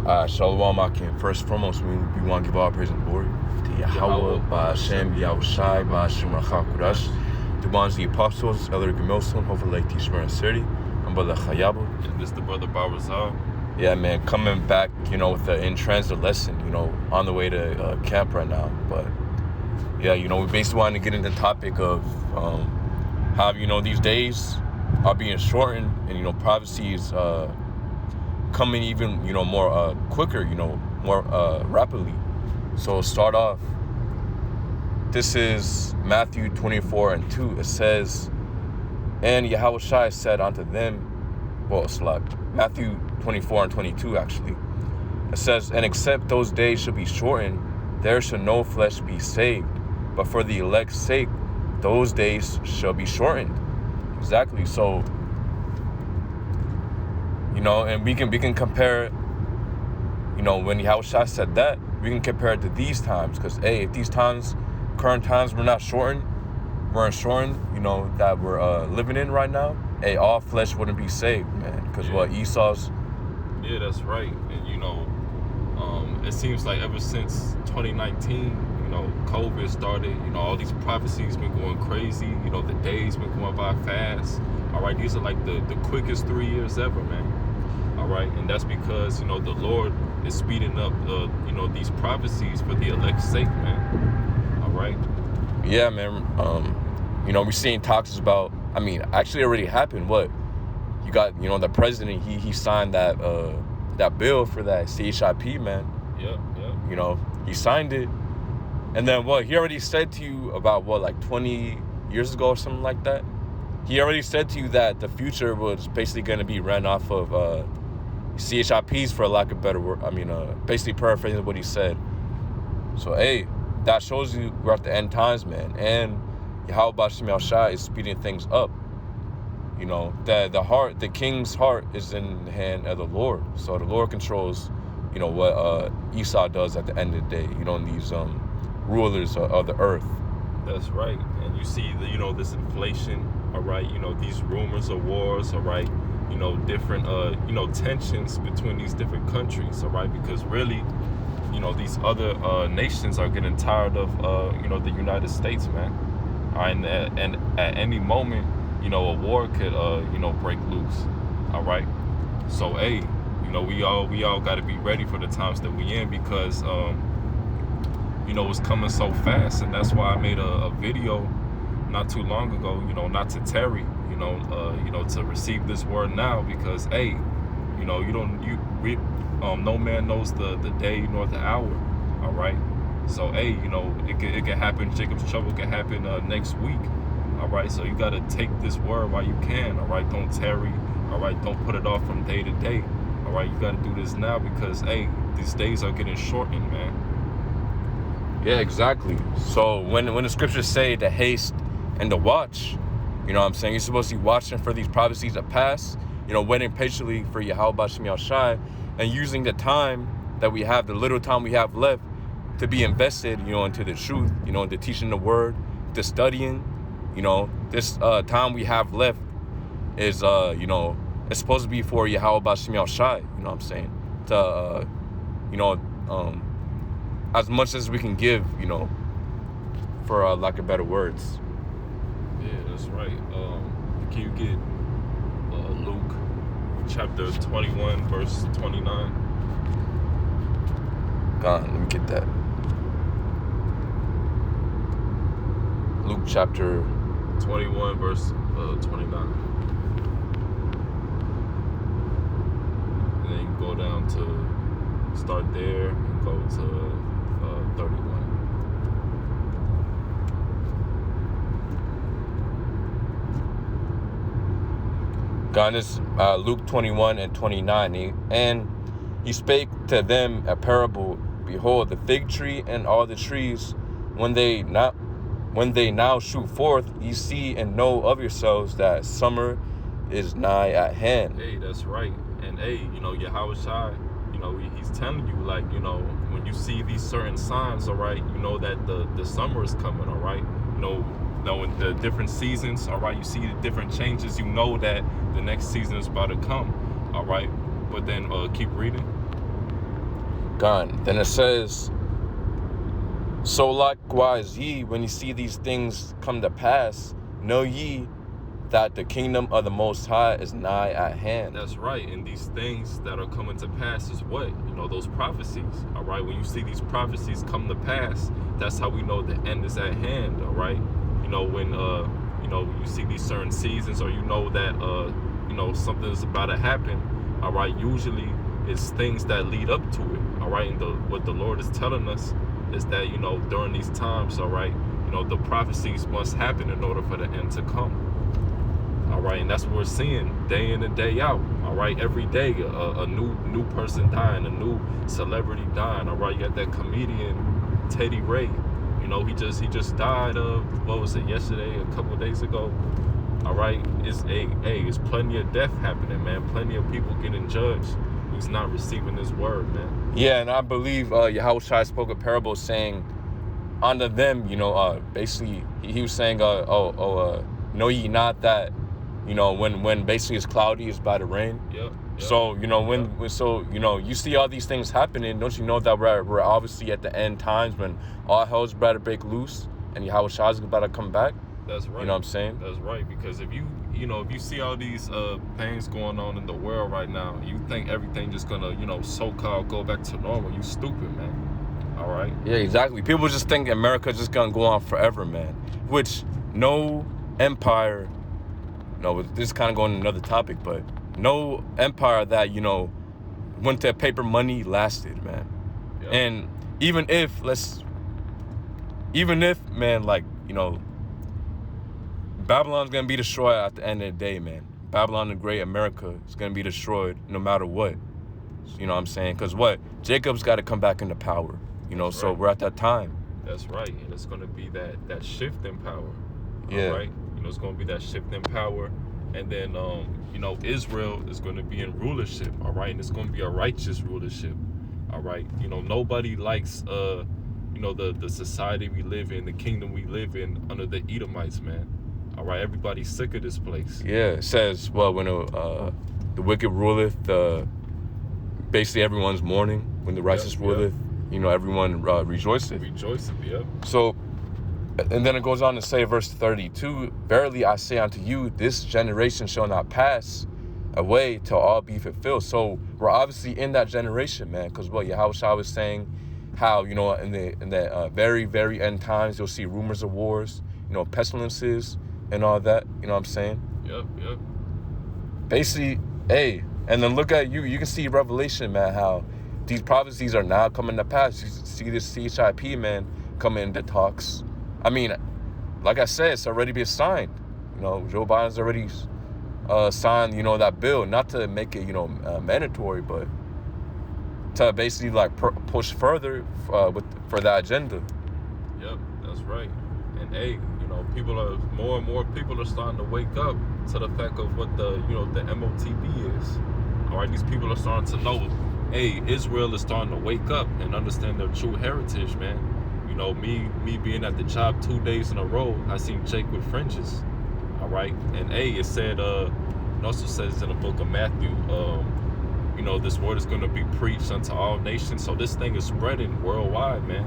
Shalom Akim. First and foremost, we want to give all praise and glory to Yahweh, Ba'Hashem, Yahushai, Ba'Hashem Rachakudash, the ones, the apostles, Elder Gemilson, hopefully like Tishmer and Sirdi, and Brother Chayabu. And this the Brother Barazal. Yeah, man, coming back, with the in transit lesson, on the way to camp right now. But yeah, we basically wanted to get into the topic of how, these days are being shortened and, prophecies coming even, more quicker, more rapidly. So start off. This is Matthew 24:2. It says, and Yahushua said unto them, Matthew 24:22 actually. It says, and except those days shall be shortened, there shall no flesh be saved. But for the elect's sake, those days shall be shortened. Exactly. So, and we can compare, when Yahushua said that, we can compare it to these times. Because, if these times, current times, weren't shortened, that we're living in right now, all flesh wouldn't be saved, man. Because Esau's... Yeah, that's right. And, it seems like ever since 2019, COVID started, all these prophecies been going crazy. The days been going by fast. All right, these are like the quickest 3 years ever, man. All right, and that's because, the Lord is speeding up, these prophecies for the elect's sake, man. All right? Yeah, man. We're seeing talks about, actually already happened. What? You got, the president, he signed that bill for that CHIP, man. Yeah. He signed it. And then what? He already said to you about, 20 years ago or something like that? He already said to you that the future was basically going to be ran off of CHIPs, for lack of a better word. Basically paraphrasing what he said. So, that shows you we're at the end times, man. And Yahweh Ba'Hashem Yahushai is speeding things up. The king's heart is in the hand of the Lord. So the Lord controls, what Esau does at the end of the day. These rulers of the earth. That's right. And you see this inflation, all right, these rumors of wars, all right, different tensions between these different countries, all right, because really, these other nations are getting tired of the United States, man. All right, and at any moment, a war could break loose. All right. So we all got to be ready for the times that we in, because it's coming so fast. And that's why I made a video not too long ago, not to tarry, to receive this word now, because no man knows the day nor the hour. All right. So it can happen. Jacob's trouble can happen next week. All right. So you got to take this word while you can. All right. Don't tarry. All right. Don't put it off from day to day. All right. You got to do this now, because these days are getting shortened, man. Yeah, exactly. So when the scriptures say to haste and to watch, you're supposed to be watching for these prophecies that pass, waiting patiently for Yahweh Ba'Hashem Yahushai, and using the time that we have, the little time we have left, to be invested, into the truth, into teaching the word, to studying. This time we have left is, it's supposed to be for Yahweh Ba'Hashem Yahushai, to, as much as we can give, for lack of better words. Yeah, that's right. Can you get Luke chapter 21, verse 29? God, let me get that. Luke chapter 21, verse 29. And then you go down to, start there and go to 31. God, this Luke 21:29. And he spake to them a parable. Behold, the fig tree and all the trees, when they now shoot forth, ye see and know of yourselves that summer is nigh at hand. That's right. And Yahushua, he's telling you, when you see these certain signs, all right, that the summer is coming, all right. In the different seasons, all right, you see the different changes, that the next season is about to come, all right. But then keep reading. gone. Then it says, so likewise ye, when you see these things come to pass, know ye that the kingdom of the Most High is nigh at hand. That's right. And these things that are coming to pass is what? Those prophecies. All right. When you see these prophecies come to pass, that's how we know the end is at hand. All right. When you see these certain seasons, or that something is about to happen. All right. Usually it's things that lead up to it. All right. And what the Lord is telling us is that during these times, all right, the prophecies must happen in order for the end to come. All right, and that's what we're seeing day in and day out. All right, every day a new person dying, a new celebrity dying. All right, you got that comedian Teddy Ray. He just died of, what was it, yesterday, a couple of days ago. All right, it's plenty of death happening, man. Plenty of people getting judged who's not receiving this word, man. Yeah, and I believe Yahushua spoke a parable saying, unto them, basically he was saying, know ye not that, when basically it's cloudy, it's about to rain. Yep. So, you see all these things happening. Don't you know that we're obviously at the end times when all hell's about to break loose and Yahushua is about to come back? That's right. You know what I'm saying? That's right. Because if you see all these things going on in the world right now, you think everything just gonna, so-called go back to normal. You stupid, man. All right? Yeah, exactly. People just think America's just gonna go on forever, man. Which no empire, this is kind of going to another topic, but no empire that, went to paper money lasted, man. Yep. And even if, man, Babylon's going to be destroyed at the end of the day, man. Babylon the Great, America is going to be destroyed no matter what. You know what I'm saying? Because Jacob's got to come back into power, That's so right. We're at that time. That's right. And it's going to be that shift in power. Yeah. All right? It's going to be that shift in power. And then, Israel is going to be in rulership. All right? And it's going to be a righteous rulership. All right? Nobody likes, the society we live in, the kingdom we live in under the Edomites, man. All right? Everybody's sick of this place. Yeah. It says, when the wicked ruleth, basically everyone's mourning. When the righteous ruleth, everyone rejoiceth. Yep. So, and then it goes on to say, verse 32, verily I say unto you, this generation shall not pass away till all be fulfilled. So we're obviously in that generation, man, because Yahushua was saying how, in the very, very end times, you'll see rumors of wars, pestilences and all that, you know what I'm saying? Yep. Basically, and then look at you can see Revelation, man, how these prophecies are now coming to pass. You see this CHIP, man, coming into talks. I mean, like I said, it's already been signed. Joe Biden's already signed, that bill, not to make it, mandatory, but to basically push further for that agenda. Yep, that's right. And more and more people are starting to wake up to the fact of what the MOTB is. All right, these people are starting to know, Israel is starting to wake up and understand their true heritage, man. Me being at the job 2 days in a row, I seen Jake with fringes. All right, and it said, it also says in the book of Matthew, this word is going to be preached unto all nations. So this thing is spreading worldwide, man.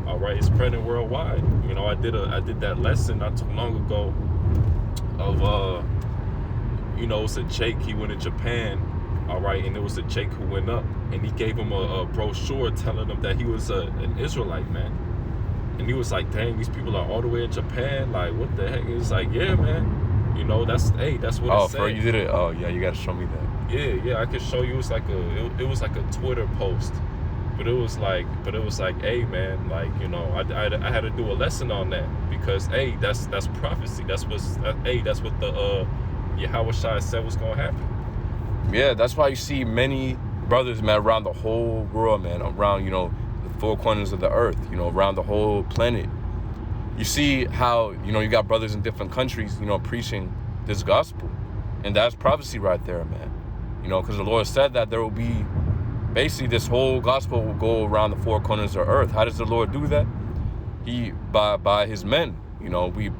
All right, it's spreading worldwide. I did that lesson not too long ago of it's a Jake. He went to Japan. All right, and there was a Jake who went up, and he gave him a brochure telling him that he was an Israelite, man. And he was like, dang, these people are all the way in Japan. Like, what the heck? He was like, yeah, man. That's what it said. Oh, for you did it? Oh, yeah, you got to show me that. Yeah, I could show you. It was like a Twitter post. But it was like, hey, man, I had to do a lesson on that because, that's prophecy. That's what the Yahushua said was going to happen. Yeah, that's why you see many brothers, man, around the whole world, man, around, the four corners of the earth, around the whole planet. You see how, you got brothers in different countries, preaching this gospel. And that's prophecy right there, man. Because the Lord said that there will be, basically this whole gospel will go around the four corners of the earth. How does the Lord do that? By his men. We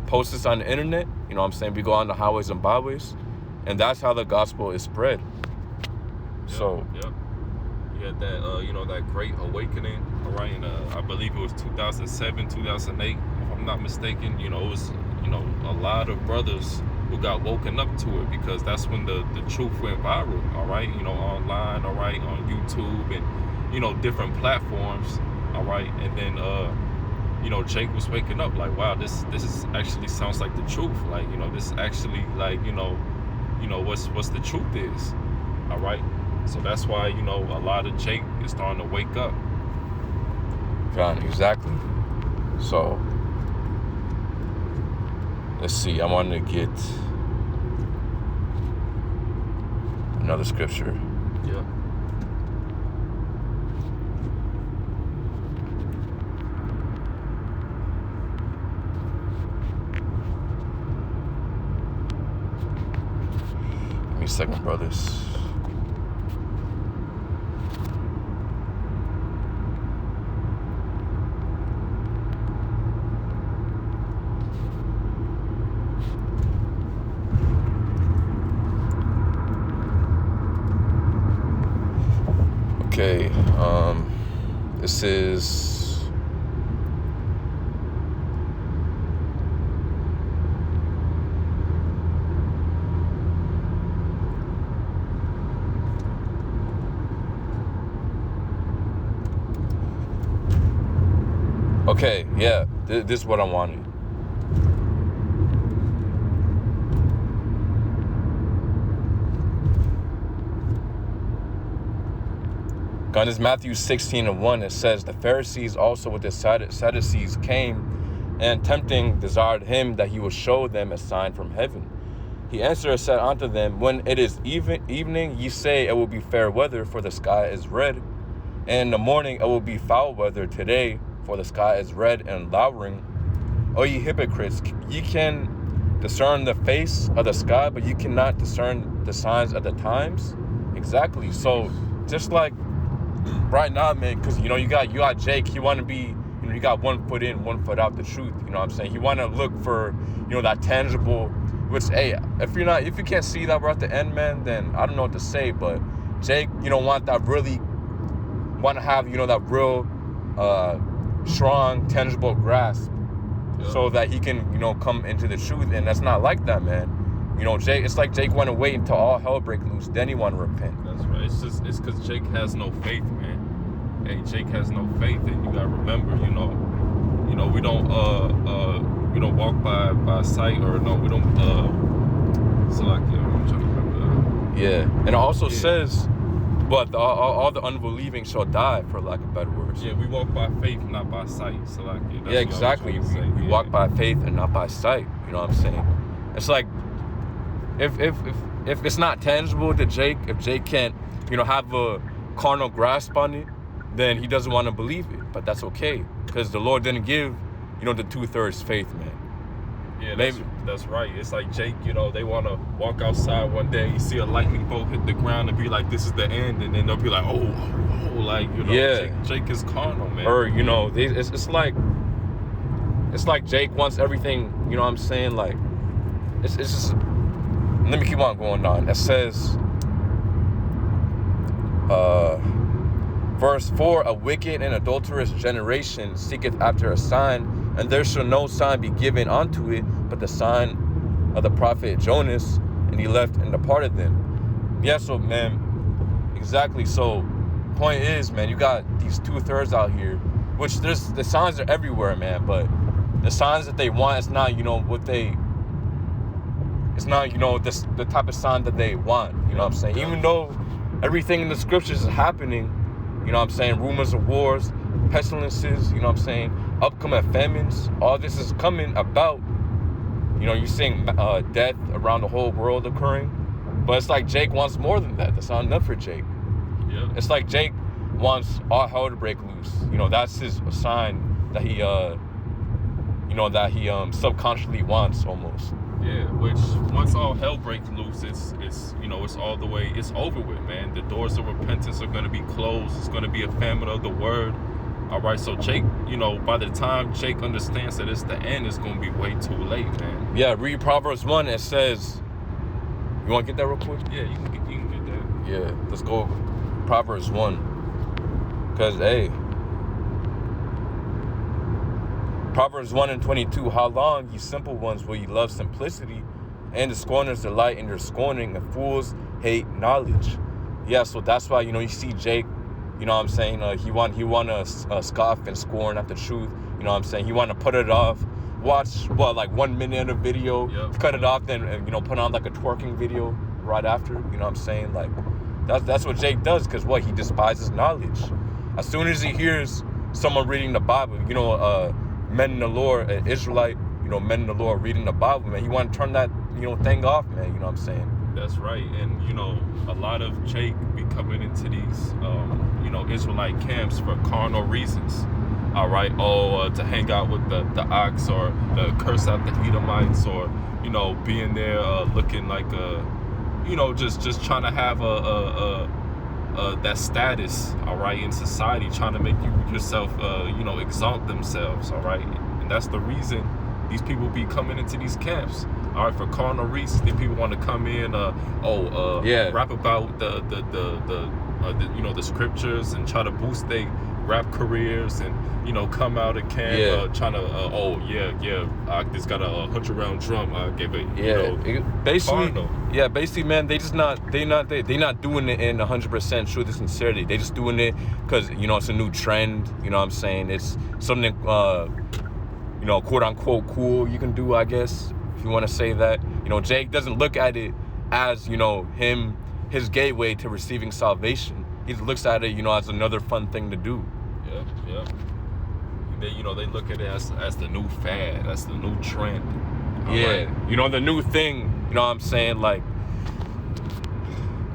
post this on the internet. We go on the highways and byways. And that's how the gospel is spread. Yep, So, yep. We had that, that great awakening, all right, and I believe it was 2007, 2008, if I'm not mistaken. It was, a lot of brothers who got woken up to it, because that's when the truth went viral, all right, online, all right, on YouTube and, different platforms, all right, and then, Jake was waking up like, wow, this is actually sounds like the truth, like, this actually, like, what's the truth is, all right. So that's why, a lot of Jake is starting to wake up. Exactly. So, let's see. I want to get another scripture. Yeah. Give me a second, brothers. Okay, this is okay, yeah, this is what I wanted. God, this Matthew 16:1, it says, the Pharisees also with the Sadducees came, and tempting desired him that he would show them a sign from heaven. He answered and said unto them, when it is evening, ye say it will be fair weather, for the sky is red. And in the morning it will be foul weather today, for the sky is red and lowering. O ye hypocrites, ye can discern the face of the sky, but you cannot discern the signs of the times. Exactly. So just like right now, man, because you got Jake. He want to be, you got 1 foot in, 1 foot out the truth. You know what I'm saying? He want to look for, that tangible. Which, hey, if you can't see that we're at the end, man, then I don't know what to say. But Jake, want to have, that real, strong, tangible grasp, so that he can, come into the truth. And that's not like that, man. Jake, it's like Jake want to wait until all hell break loose, then he want to repent. That's right. It's because Jake has no faith, man. Hey, Jake has no faith, and you gotta remember, we don't walk by sight, or no, we don't. So like, I'm trying to remember. Yeah, and it also says, but all the unbelieving shall die, for lack of better words. Yeah, we walk by faith, not by sight. So like, yeah, exactly. We walk by faith and not by sight. You know what I'm saying? It's like, if it's not tangible to Jake, if Jake can't, have a carnal grasp on it, then he doesn't want to believe it. But that's okay, because the Lord didn't give, the 2/3 faith, man. Yeah, that's right. It's like Jake, they want to walk outside one day, you see a lightning bolt hit the ground and be like, this is the end. And then they'll be like, oh, like, yeah. Jake is carnal, man. Or, it's like Jake wants everything, you know what I'm saying? Like, it's just, let me keep on going on. It says, verse 4, a wicked and adulterous generation seeketh after a sign, and there shall no sign be given unto it, but the sign of the prophet Jonas. And he left and departed them. Yeah, so, man, exactly. So, point is, man, you got these 2/3 out here, which the signs are everywhere, man, but the signs that they want, it's not, it's not, the type of sign that they want, you know what I'm saying? Even though everything in the scriptures is happening, you know what I'm saying? Rumors of wars, pestilences, you know what I'm saying? Upcoming famines, all this is coming about. You're seeing death around the whole world occurring. But it's like Jake wants more than that. That's not enough for Jake. Yeah. It's like Jake wants all hell to break loose. That's his sign that he, subconsciously wants almost. Yeah, which once all hell breaks loose, it's all the way, it's over with, man. The doors of repentance are going to be closed. It's going to be a famine of the word. All right, so Jake, by the time Jake understands that it's the end, it's going to be way too late, man. Yeah, read Proverbs 1. It says, you want to get that real quick? Yeah, you can get that. Yeah, let's go. Proverbs 1. Because, hey, Proverbs 1:22, how long, ye simple ones, will ye love simplicity, and the scorners delight in their scorning, and fools hate knowledge. Yeah, so that's why, you see Jake, you know what I'm saying, he want to scoff and scorn at the truth, you know what I'm saying, he want to put it off, watch, like 1 minute of video, cut it off, then, put on like a twerking video right after, you know what I'm saying, like, that's what Jake does, because he despises knowledge. As soon as he hears someone reading the Bible, men in the Lord, an Israelite, men in the Lord reading the Bible, man, he want to turn that, thing off, man, you know what I'm saying? That's right. And, a lot of Jake be coming into these, Israelite camps for carnal reasons. All right. To hang out with the ox, or to curse out the Edomites, or, being there looking like just trying to have that status, all right, in society, trying to make yourself, exalt themselves, all right? And that's the reason these people be coming into these camps, all right, for carnal reasons. These people want to come in, rap about the scriptures and try to boost their rap careers, and come out of camp trying to I just got a 100-round drum. I gave it basically man, they not doing it in 100% truth and sincerity. They just doing it because it's a new trend, you know what I'm saying, it's something quote unquote cool you can do, I guess, if you want to say that. Jake doesn't look at it as his gateway to receiving salvation. He looks at it as another fun thing to do. Yeah. They look at it as the new fad, as the new trend. Right? The new thing, you know what I'm saying? Like,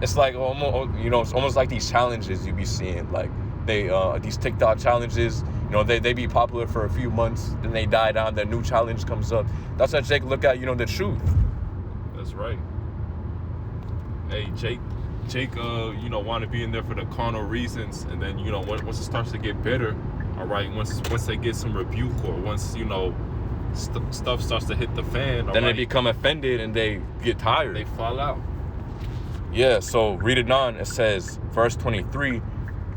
it's like almost, it's almost like these challenges you be seeing. Like, these TikTok challenges, they be popular for a few months, then they die down, then a new challenge comes up. That's how Jake look at, the truth. That's right. Hey, Jake, want to be in there for the carnal reasons, and then, once it starts to get better, all right, once they get some rebuke, or once, stuff starts to hit the fan, then they become offended and they get tired. They fall out. Yeah, so read it on. It says, verse 23,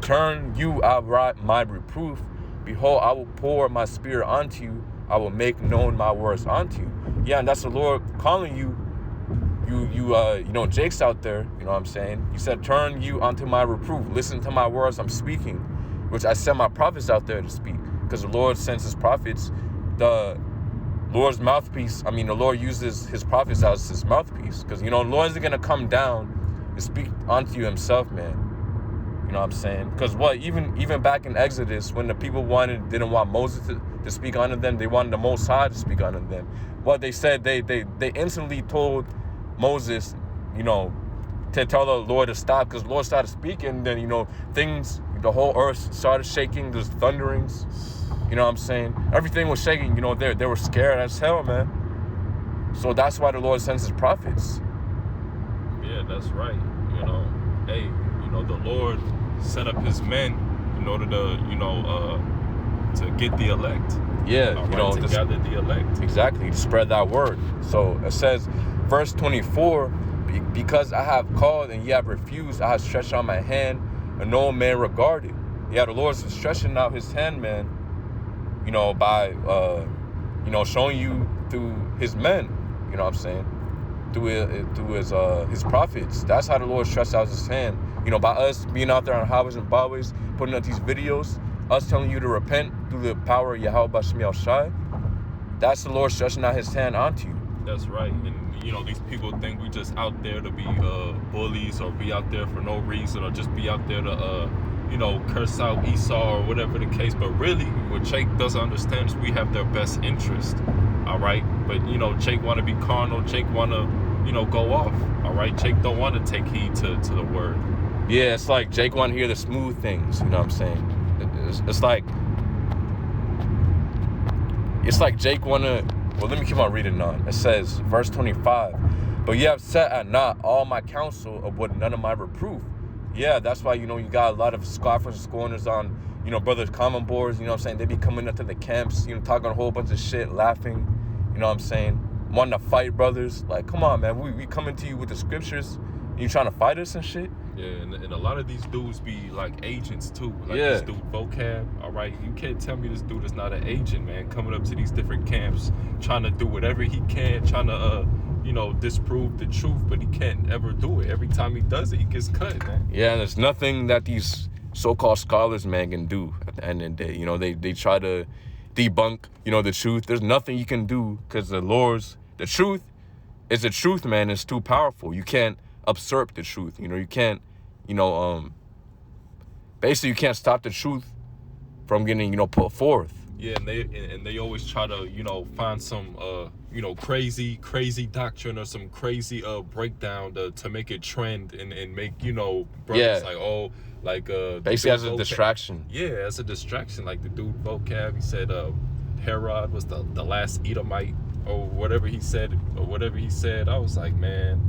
turn you outright my reproof. Behold, I will pour my spirit onto you. I will make known my words unto you. Yeah, and that's the Lord calling you. Jake's out there, you know what I'm saying? He said, turn you unto my reproof. Listen to my words I'm speaking, which I send my prophets out there to speak, because the Lord sends his prophets. The Lord's mouthpiece, the Lord uses his prophets as his mouthpiece, because, the Lord isn't going to come down and speak unto you himself, man. You know what I'm saying? Because even back in Exodus, when the people didn't want Moses to speak unto them, they wanted the Most High to speak unto them. What they said, they instantly told Moses, to tell the Lord to stop, because the Lord started speaking, then, the whole earth started shaking, there's thunderings, you know what I'm saying? Everything was shaking, they were scared as hell, man. So that's why the Lord sends his prophets. Yeah, that's right. The Lord set up his men in order to get the elect. Yeah, to gather the elect. Exactly, to spread that word. So it says, verse 24, because I have called and ye have refused, I have stretched out my hand, and no man regarded. Yeah, the Lord's stretching out his hand, man, by, showing you through his men, you know what I'm saying? Through his prophets. That's how the Lord stretched out his hand. By us being out there on highways and byways, putting up these videos, us telling you to repent through the power of Yahweh Bashmi Al-Shai. That's the Lord stretching out his hand onto you. That's right. And, these people think we just out there to be bullies, or be out there for no reason, or just be out there to, curse out Esau or whatever the case. But really, what Jake doesn't understand is we have their best interest, all right? But, Jake want to be carnal. Jake want to, go off, all right? Jake don't want to take heed to the word. Yeah, it's like Jake want to hear the smooth things, you know what I'm saying? It's like Jake want to... Well, let me keep on reading on. It says, verse 25, but ye have set at naught all my counsel, of what none of my reproof. Yeah, that's why, you got a lot of scoffers and scorners on, brothers' common boards, you know what I'm saying? They be coming up to the camps, talking a whole bunch of shit, laughing, you know what I'm saying? Wanting to fight brothers. Like, come on, man, we coming to you with the scriptures, and you trying to fight us and shit? Yeah, and a lot of these dudes be like agents too. Like Yeah. this dude Vocab, all right? You can't tell me this dude is not an agent, man. Coming up to these different camps, trying to do whatever he can, trying to, disprove the truth, but he can't ever do it. Every time he does it, he gets cut, man. Yeah, and there's nothing that these so-called scholars, man, can do at the end of the day. You know, they try to debunk, the truth. There's nothing you can do because the truth is the truth, man. It's too powerful. You can't usurp the truth. You can't, basically you can't stop the truth from getting, put forth. Yeah, and they always try to, find some, crazy doctrine or some crazy breakdown to make it trend and make, brothers basically as a distraction. Yeah, as a distraction. Like the dude Vocab, he said Herod was the last Edomite or whatever he said. I was like, man,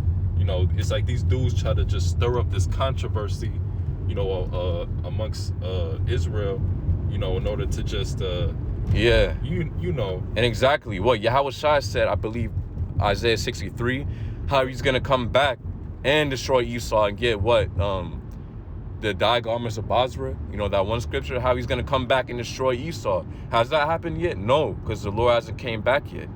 it's like these dudes try to just stir up this controversy, amongst Israel, in order to just And exactly what Yahweh Shai said, I believe Isaiah 63, how he's gonna come back and destroy Esau and get the dyed garments of Basra, that one scripture, how he's gonna come back and destroy Esau. Has that happened yet? No, because the Lord hasn't came back yet.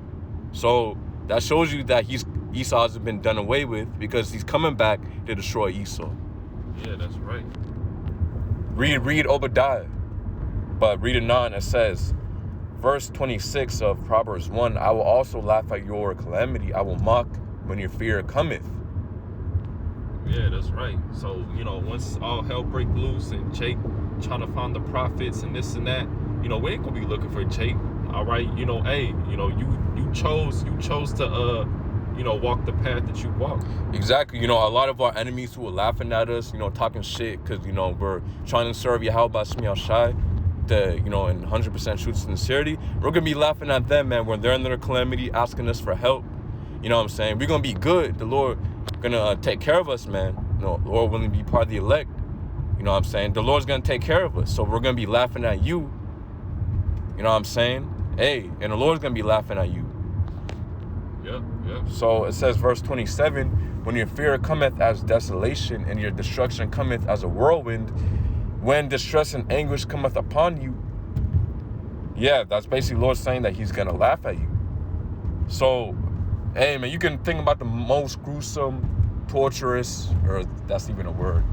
So that shows you that Esau hasn't been done away with, because he's coming back to destroy Esau. Yeah, that's right. Read Obadiah. But reading on, it says, verse 26 of Proverbs 1, I will also laugh at your calamity. I will mock when your fear cometh. Yeah, that's right. So, once all hell break loose and Jake trying to find the prophets and this and that, we ain't gonna be looking for Jake. All right, hey, you chose to walk the path that you walk. Exactly. A lot of our enemies who were laughing at us, talking shit because, we're trying to serve Yahweh Shemiel Shai, in 100% truth and sincerity. We're going to be laughing at them, man, when they're in their calamity, asking us for help. You know what I'm saying? We're going to be good. The Lord going to take care of us, man. The Lord willing to be part of the elect. You know what I'm saying? The Lord's going to take care of us. So we're going to be laughing at you. You know what I'm saying? Hey, and the Lord's going to be laughing at you. Yep. So it says, verse 27, when your fear cometh as desolation and your destruction cometh as a whirlwind, when distress and anguish cometh upon you. Yeah, that's basically Lord saying that he's going to laugh at you. So, hey, man, you can think about the most gruesome, torturous, or that's even a word,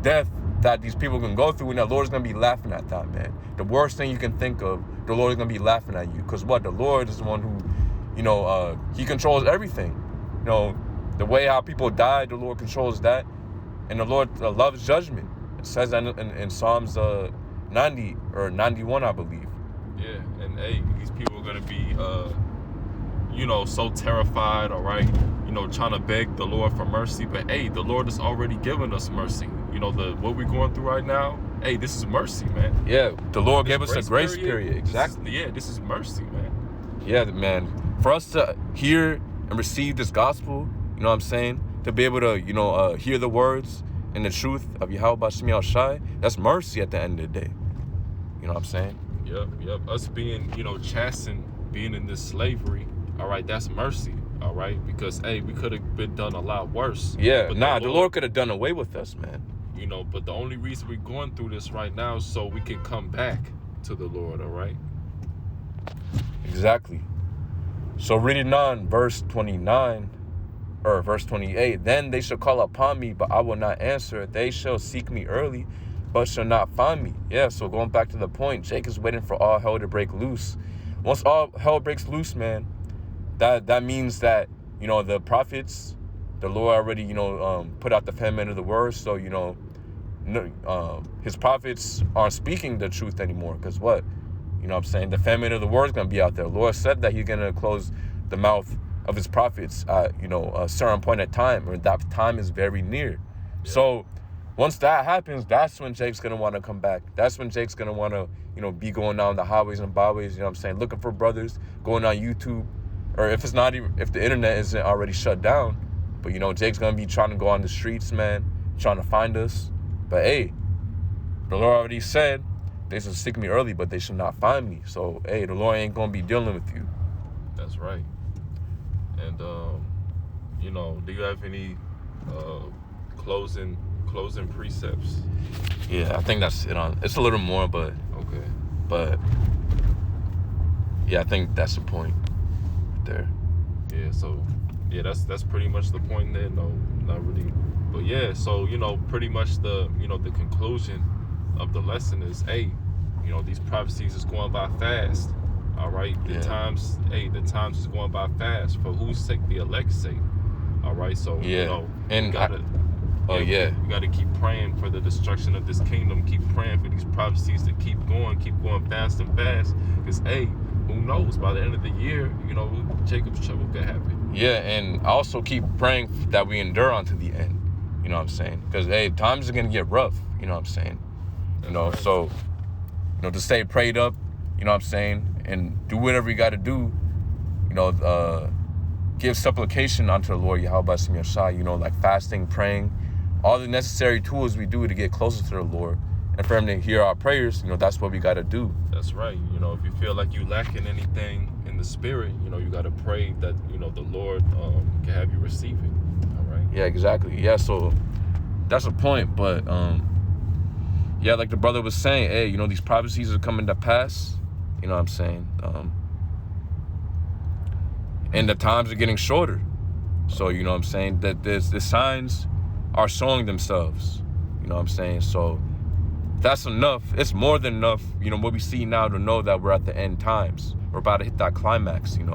death that these people can go through, and the Lord's going to be laughing at that, man. The worst thing you can think of, the Lord is going to be laughing at you. Because what? The Lord is the one who, he controls everything. The way how people die, the Lord controls that. And the Lord loves judgment. It says that in Psalms 90 or 91, I believe. Yeah, and hey, these people are going to be, so terrified, all right, trying to beg the Lord for mercy. But hey, the Lord has already given us mercy. What we're going through right now, hey, this is mercy, man. Yeah, the Lord gave us a grace period. Exactly. This is mercy, man. Yeah, man. For us to hear and receive this gospel, you know what I'm saying? To be able to, hear the words and the truth of Yahweh Shemiel Shai, that's mercy at the end of the day. You know what I'm saying? Yep. Us being, chastened, being in this slavery, all right, that's mercy, all right? Because, hey, we could have been done a lot worse. Yeah, the Lord could have done away with us, man. But the only reason we're going through this right now is so we can come back to the Lord, all right? Exactly. So reading on verse 29 or verse 28, then they shall call upon me, but I will not answer. They shall seek me early, but shall not find me. Yeah, so going back to the point, Jake is waiting for all hell to break loose. Once all hell breaks loose, man, that means that, the prophets, the Lord already, put out the famine of the word. So, his prophets aren't speaking the truth anymore. Because what? The famine of the word is going to be out there. The Lord said that he's going to close the mouth of his prophets at, a certain point of time, or that time is very near. Yeah. So once that happens, that's when Jake's going to want to come back. That's when Jake's going to want to, be going down the highways and byways, looking for brothers, going on YouTube, or if the internet isn't already shut down, but, Jake's going to be trying to go on the streets, man, trying to find us. But hey, the Lord already said, they shall seek me early, but they shall not find me. So, hey, the Lord ain't going to be dealing with you. That's right. And, do you have any closing closing precepts. Yeah, I think that's it on. It's a little more, but Okay. Yeah, I think that's the point there. Yeah, so yeah, that's pretty much the point there. No, not really. But yeah, so pretty much the the conclusion of the lesson is, hey, these prophecies is going by fast. All right, the times is going by fast. For whose sake? The elect's sake. All right, so and we gotta keep praying for the destruction of this kingdom. Keep praying for these prophecies to keep going fast and fast. Because who knows? By the end of the year, Jacob's trouble could happen. Yeah, and I also keep praying that we endure unto the end. You know what I'm saying? Because times are gonna get rough. You know what I'm saying? Right. So to stay prayed up. You know what I'm saying? And do whatever you got to do. Give supplication unto the Lord Yahweh Shem Yeshua. Like fasting, praying, all the necessary tools we do to get closer to the Lord, and for Him to hear our prayers. That's what we got to do. That's right. If you feel like you lacking anything in the spirit, you got to pray that the Lord can have you receive it. All right. Yeah, exactly. Yeah, so that's a point. But yeah, like the brother was saying, these prophecies are coming to pass. You know what I'm saying? And the times are getting shorter. So, you know what I'm saying? That the signs are showing themselves. You know what I'm saying? So that's enough. It's more than enough, what we see now to know that we're at the end times. We're about to hit that climax, with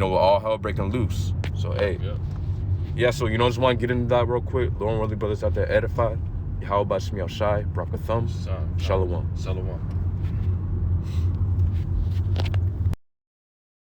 all hell breaking loose. So, yeah, so, just want to get into that real quick. Lord, worthy brothers out there edified. Yahweh Shem Yahshai, Barak Atham, Shalom. Shalom.